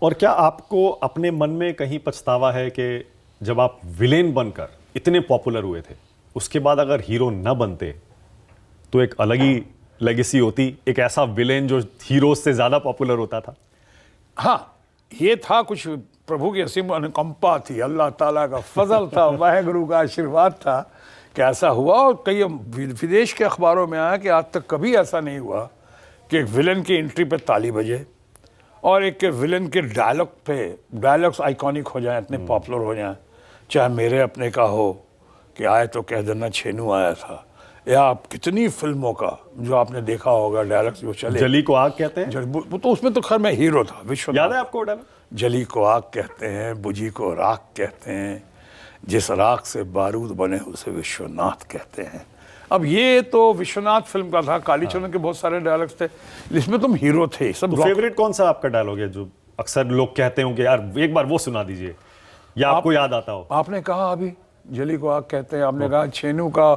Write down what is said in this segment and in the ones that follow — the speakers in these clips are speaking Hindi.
और क्या आपको अपने मन में कहीं पछतावा है कि जब आप विलेन बनकर इतने पॉपुलर हुए थे, उसके बाद अगर हीरो न बनते तो एक अलग ही लेगेसी होती, एक ऐसा विलेन जो हीरो से ज्यादा पॉपुलर होता था? हाँ, ये था कुछ प्रभु की असीम अनुकंपा थी, अल्लाह ताला का फजल था, वाहेगुरु का आशीर्वाद था कि ऐसा हुआ। और कई विदेश के अखबारों में आया कि आज तक कभी ऐसा नहीं हुआ कि एक विलन की एंट्री पे ताली बजे और एक विलन के डायलॉग्स आइकॉनिक हो जाएं, इतने पॉपुलर हो जाएं। चाहे मेरे अपने का हो कि आए तो कह देना छेनू आया था, या आप कितनी फिल्मों का जो आपने देखा होगा डायलॉग्स जो चले। जली को आग कहते हैं, वो तो उसमें तो खैर मैं हीरो था, विश्वनाथ। याद है आपको डायलॉग? जली को आग कहते हैं, बुझी को राख कहते हैं, जिस राख से बारूद बने उसे विश्वनाथ कहते हैं। अब ये तो विश्वनाथ फिल्म का था, कालीचरण के बहुत सारे डायलॉग्स थे, इसमें तुम हीरो थे सब। फेवरेट कौन सा आपका डायलॉग है जो अक्सर लोग कहते हो कि यार एक बार वो सुना दीजिए, या आपको याद आता हो? आपने कहा अभी जली को आग कहते हैं, आपने कहा छेनू का,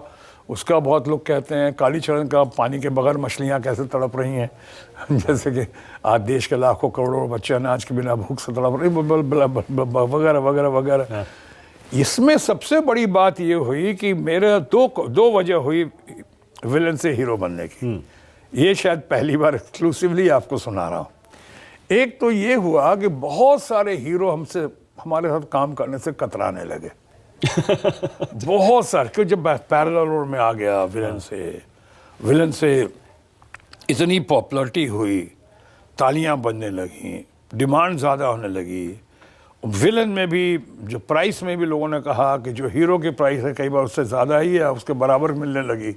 उसका बहुत लोग कहते हैं। कालीचरण का पानी के बगैर मछलियां कैसे तड़प रही हैं जैसे कि आज देश के लाखों करोड़ों बच्चे अनाज के बिना भूख से तड़प रहे, वगैरह वगैरह वगैरह। इसमें सबसे बड़ी बात ये हुई कि मेरे दो वजह हुई विलन से हीरो बनने की। ये शायद पहली बार एक्सक्लूसिवली आपको सुना रहा हूँ। एक तो ये हुआ कि बहुत सारे हीरो हमारे साथ काम करने से कतराने लगे बहुत सारे, क्यों जब पैरेलल रोड में आ गया विलन से इतनी पॉपुलरिटी हुई, तालियां बजने लगी, डिमांड ज़्यादा होने लगी। विलन में भी जो प्राइस में भी लोगों ने कहा कि जो हीरो की प्राइस है कई बार उससे ज़्यादा ही है, उसके बराबर मिलने लगी,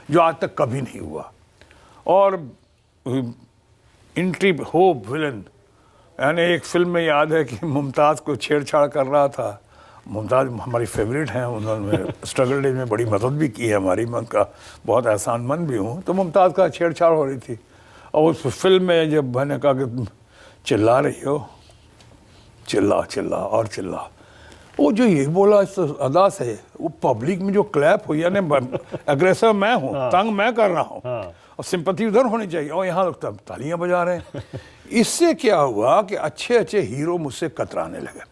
जो आज तक कभी नहीं हुआ। और एंट्री हो विलन, यानी एक फिल्म में याद है कि मुमताज़ को छेड़छाड़ कर रहा था। मुमताज़ हमारी फेवरेट हैं, उन्होंने स्ट्रगल डेज में बड़ी मदद भी की है हमारी, मैं उनका बहुत एहसानमंद भी हूँ। तो मुमताज़ का छेड़छाड़ हो रही थी, और उस फिल्म में जब मैंने कहा कि चिल्ला रही हो, चिल्ला चिल्ला और चिल्ला, वो जो ये बोला इस अदा से, वो पब्लिक में जो क्लैप हुई, यानी एग्रेसर मैं हूँ, तंग मैं कर रहा हूँ, और सिंपैथी उधर होनी चाहिए, और यहाँ लोग तालियां बजा रहे हैं। इससे क्या हुआ कि अच्छे अच्छे हीरो मुझसे कतराने लगे,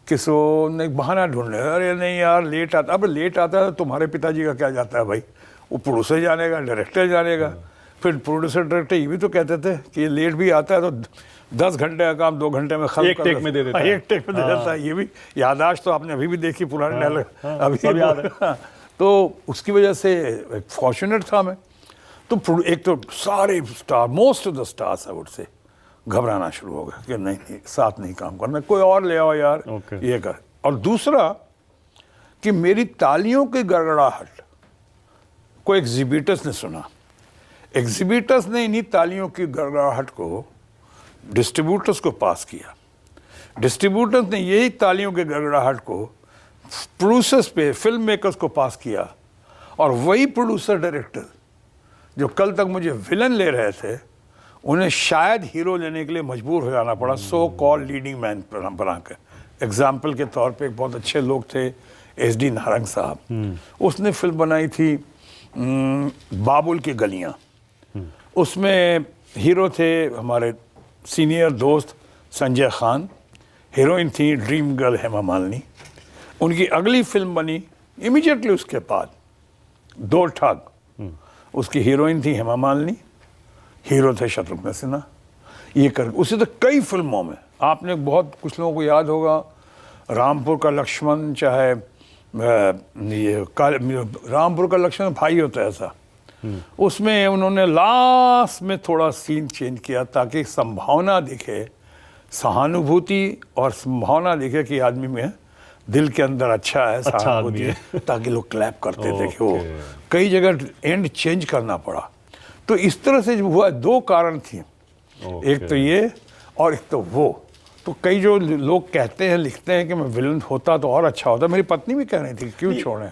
किसो ने बहाना ढूंढने, अरे नहीं यार लेट आता। अब लेट आता है तो तुम्हारे पिताजी का क्या जाता है भाई, वो प्रोड्यूसर जानेगा, डायरेक्टर जानेगा। फिर प्रोड्यूसर डायरेक्टर ये भी तो कहते थे कि लेट भी आता है तो 10 घंटे का काम 2 घंटे में खत्म, एक टेक में दे देता है। एक टेक में दे देता है। ये भी याददाश्त तो आपने अभी भी देखी, पुराने डायलॉग अभी सब याद है। तो उसकी वजह से फॉर्चुनेट था मैं। तो एक तो सारे star, most of the stars I would say घबराना शुरू हो गया कि नहीं साथ नहीं काम करना, कोई और ले आओ यार, ये कर। और दूसरा कि मेरी तालियों की गड़गड़ाहट को एग्जिबिटर्स ने सुना। एग्जिबिटर्स ने इन्हीं तालियों की गड़गड़ाहट को डिस्ट्रीब्यूटर्स को पास किया। डिस्ट्रीब्यूटर्स ने यही तालियों के गड़गड़ाहट को प्रोड्यूसर्स पे, फिल्म मेकर्स को पास किया, और वही प्रोड्यूसर डायरेक्टर जो कल तक मुझे विलन ले रहे थे, उन्हें शायद हीरो लेने के लिए मजबूर हो जाना पड़ा, सो कॉल लीडिंग मैन बना कर। एग्जाम्पल के तौर पे एक बहुत अच्छे लोग थे, SD नारंग साहब, उसने फिल्म बनाई थी बाबुल की गलियां। उसमें हीरो थे हमारे सीनियर दोस्त संजय खान, हीरोइन थी ड्रीम गर्ल हेमा मालिनी। उनकी अगली फिल्म बनी इमीडिएटली उसके बाद, दो ठग, उसकी हीरोइन थी हेमा मालिनी, हीरो थे शत्रुघ्न सिन्हा। ये कर उसी तो कई फिल्मों में आपने, बहुत कुछ लोगों को याद होगा, रामपुर का लक्ष्मण, चाहे ये रामपुर का लक्ष्मण भाई होता है ऐसा, उसमें उन्होंने लास्ट में थोड़ा सीन चेंज किया ताकि संभावना दिखे, सहानुभूति और संभावना दिखे कि आदमी में दिल के अंदर अच्छा है, सहानुभूति, ताकि लोग क्लैप करते थे कि वो कई जगह एंड चेंज करना पड़ा। तो इस तरह से हुआ, दो कारण थी, एक तो ये और एक तो वो। तो कई जो लोग कहते हैं, लिखते हैं कि मैं विलन होता तो और अच्छा होता। मेरी पत्नी भी कह रही थी क्यों छोड़ें।